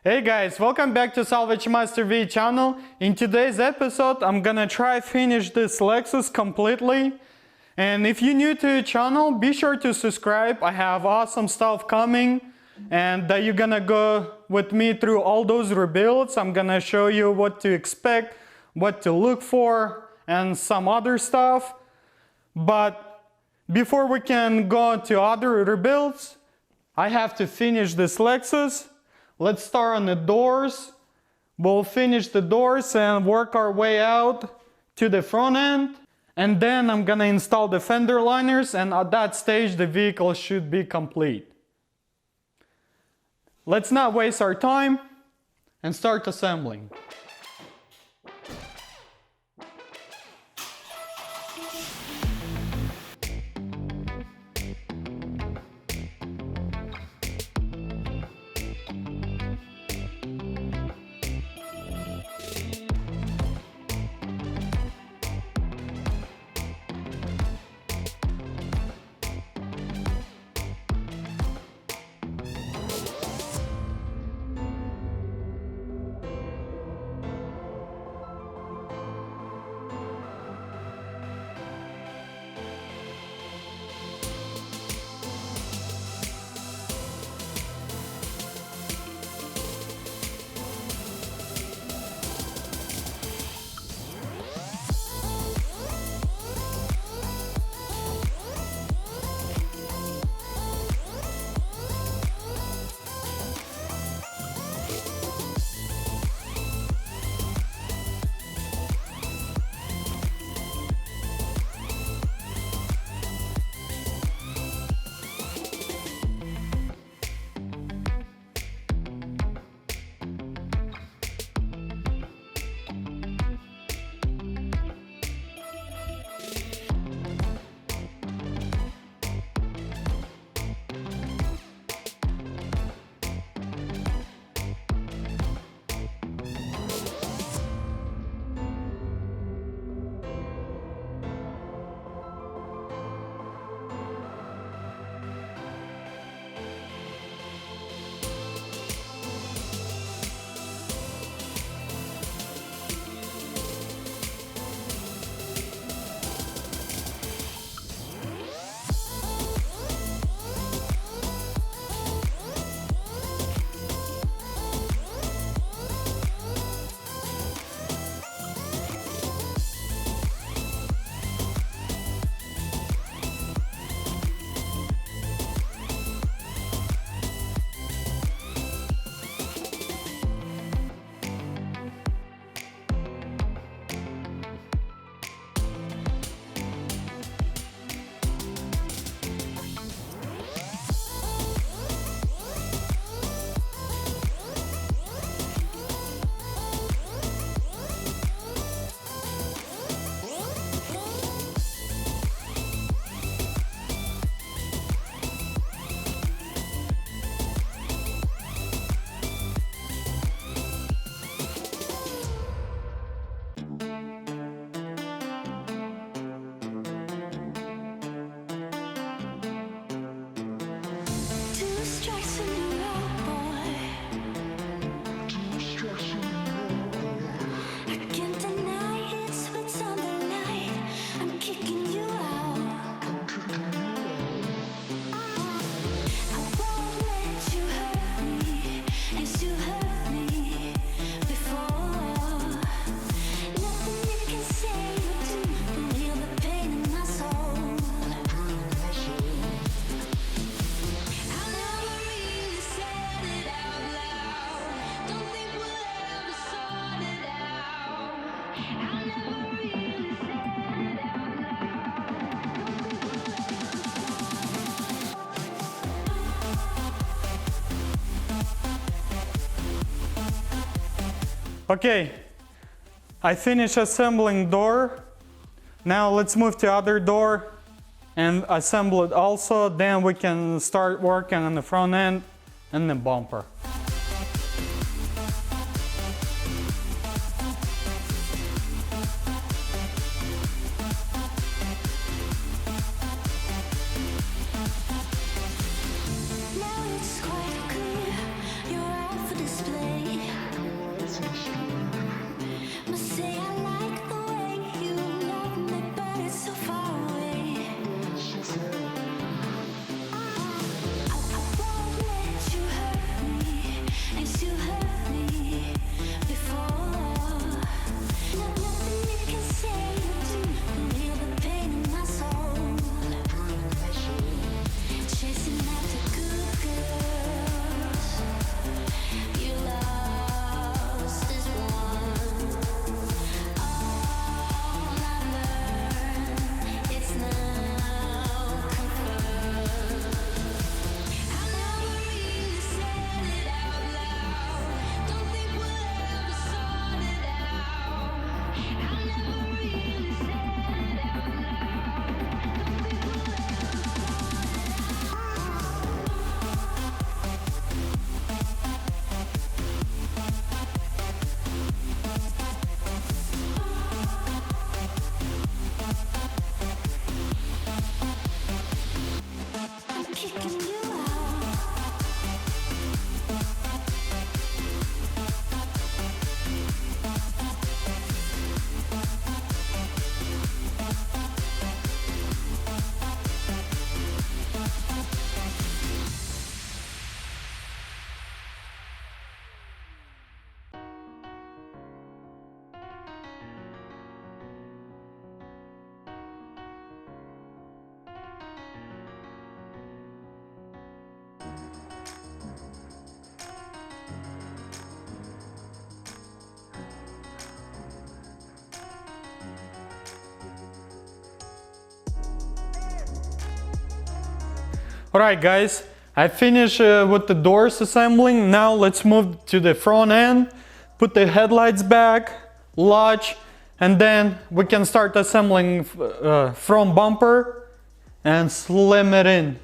Hey guys, welcome back to Salvagemasterv channel. In today's episode, I'm gonna try finish this Lexus completely. And if you're new to the channel, be sure to subscribe. I have awesome stuff coming, and you're gonna go with me through all those rebuilds. I'm gonna show you what to expect, what to look for, and some other stuff. But before we can go to other rebuilds, I have to finish this Lexus. Let's start on the doors. We'll finish the doors and work our way out to the front end. And then I'm gonna install the fender liners, and at that stage the vehicle should be complete. Let's not waste our time and start assembling. Okay, I finished assembling door. Now let's move to other door and assemble it also. Then we can start working on the front end and the bumper. Now it's quite clear you're out for display. Alright guys, I finished with the doors assembling. Now let's move to the front end, put the headlights back, latch, and then we can start assembling front bumper and slim it in.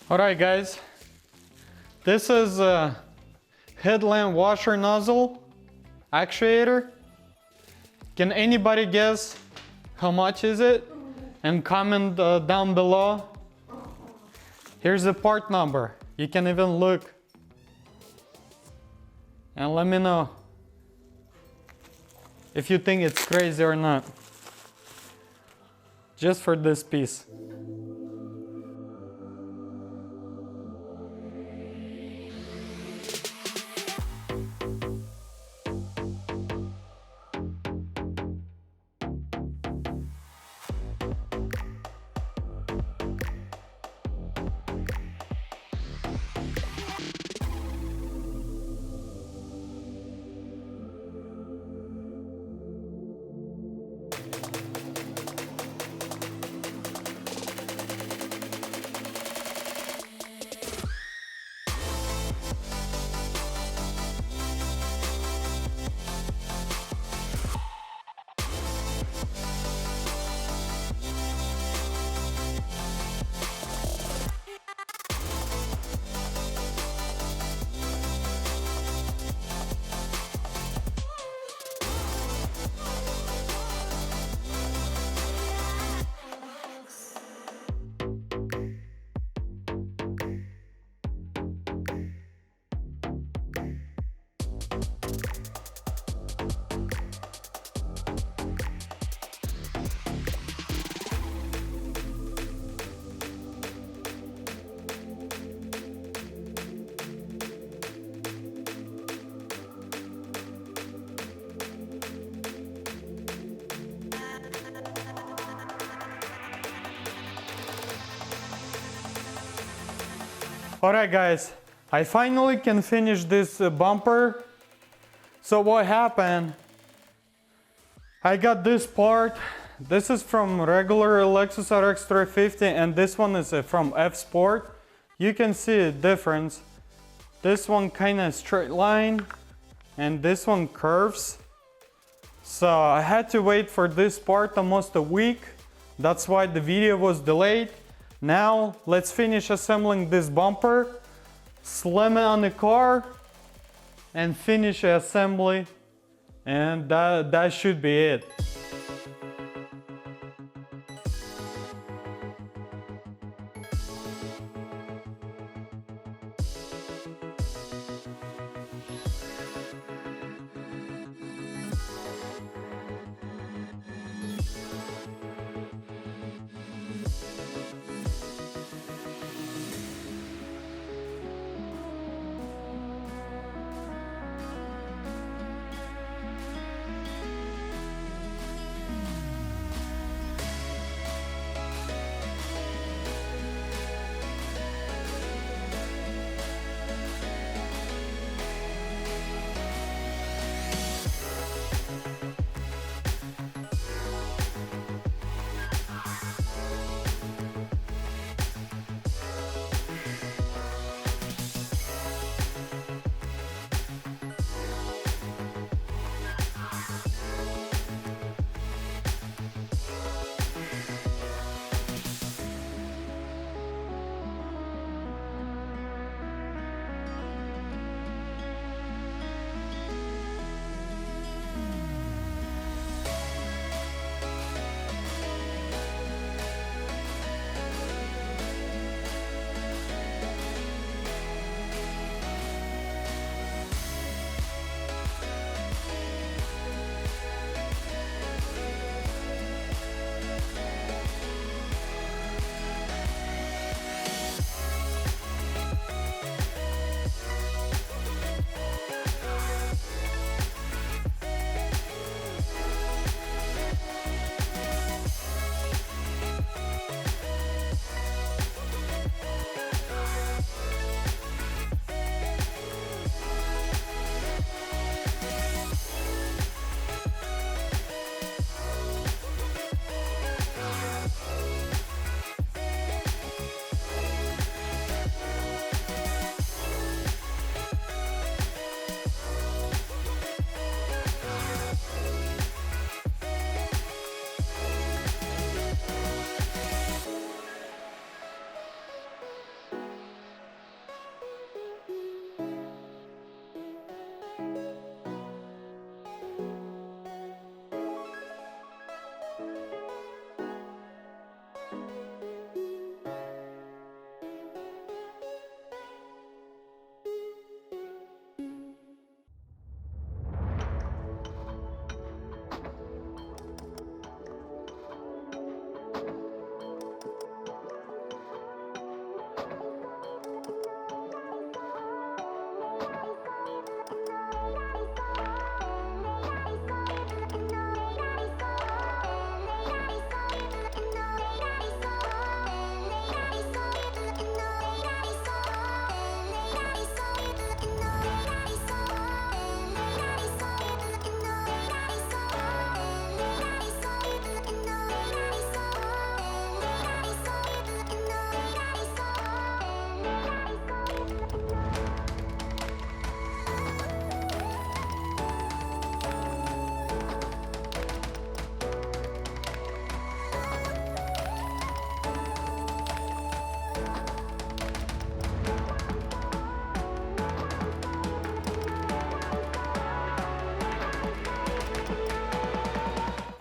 Alright guys, this is a headlamp washer nozzle actuator. Can anybody guess how much is it? And comment down below. Here's the part number. You can even look. And let me know if you think it's crazy or not. Just for this piece. Alright guys, I finally can finish this bumper. So what happened, I got this part. This is from regular Lexus Rx350 and this one is from Fsport. You can see a difference. This one kind of straight line and this one curves. So I had to wait for this part almost a week. That's why the video was delayed. Now let's finish assembling this bumper, slam it on the car and finish the assembly, and that should be it.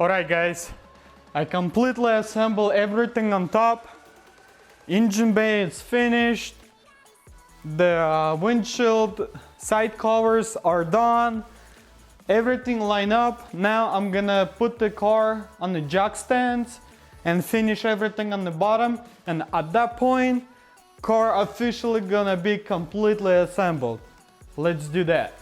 Alright guys, I completely assembled everything on top. Engine bay is finished. The windshield side covers are done. Everything lined up. Now I'm gonna put the car on the jack stands and finish everything on the bottom. And at that point, car officially gonna be completely assembled. Let's do that.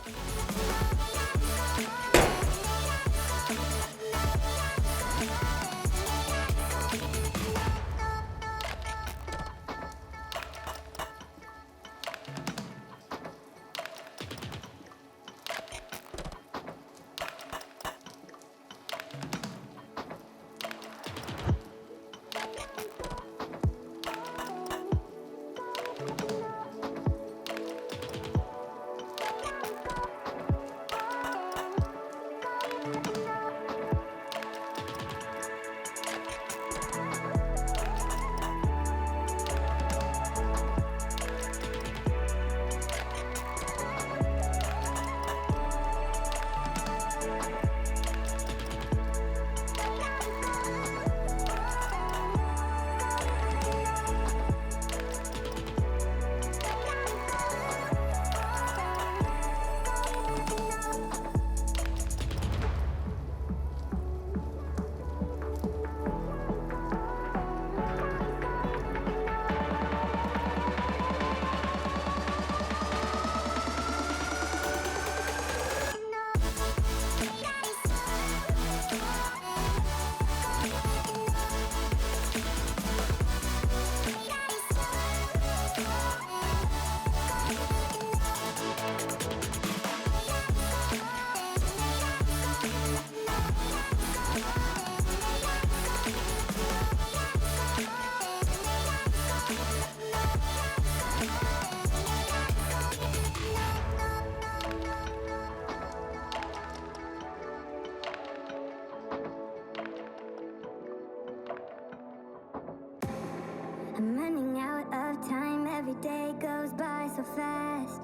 I'm running out of time, every day goes by so fast.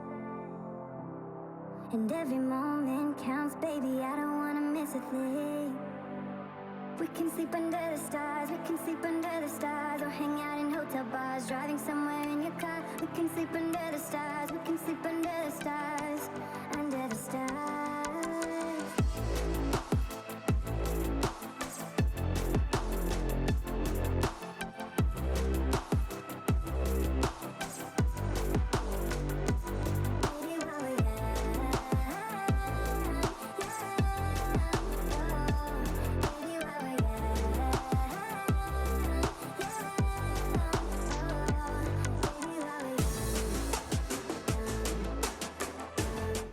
And every moment counts, baby, I don't wanna miss a thing. We can sleep under the stars, we can sleep under the stars, or hang out in hotel bars, driving somewhere in your car. We can sleep under the stars, we can sleep under the stars, under the stars.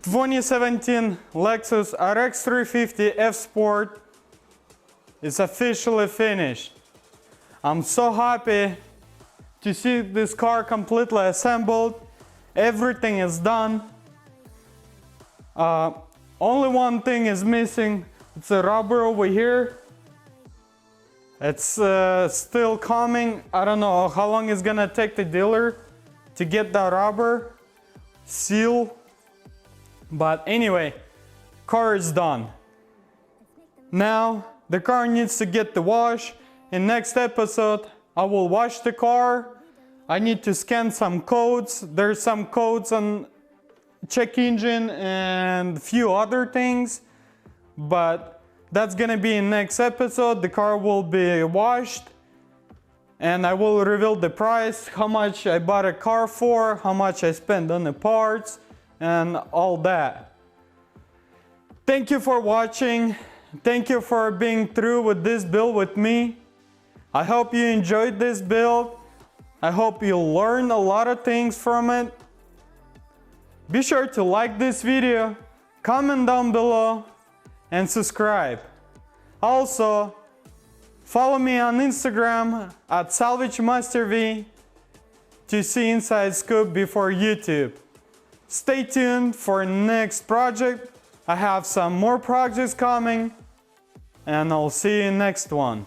The 2017 Lexus Rx350 Fsport is officially finished. I'm so happy to see this car completely assembled. Everything is done. Only one thing is missing. It's a rubber over here. It's still coming. I don't know how long it's gonna take the dealer to get that rubber seal. But anyway, car is done. Now the car needs to get the wash. In next episode, I will wash the car. I need to scan some codes. There's some codes on check engine and a few other things. But that's gonna be in next episode. The car will be washed. And I will reveal the price, how much I bought a car for, how much I spent on the parts, and all that. Thank you for watching. Thank you for being through with this build with me. I hope you enjoyed this build. I hope you learned a lot of things from it. Be sure to like this video, comment down below, and subscribe. Also, follow me on Instagram at Salvagemasterv to see inside scoop before YouTube. Stay tuned for next project. I have some more projects coming, and I'll see you in next one.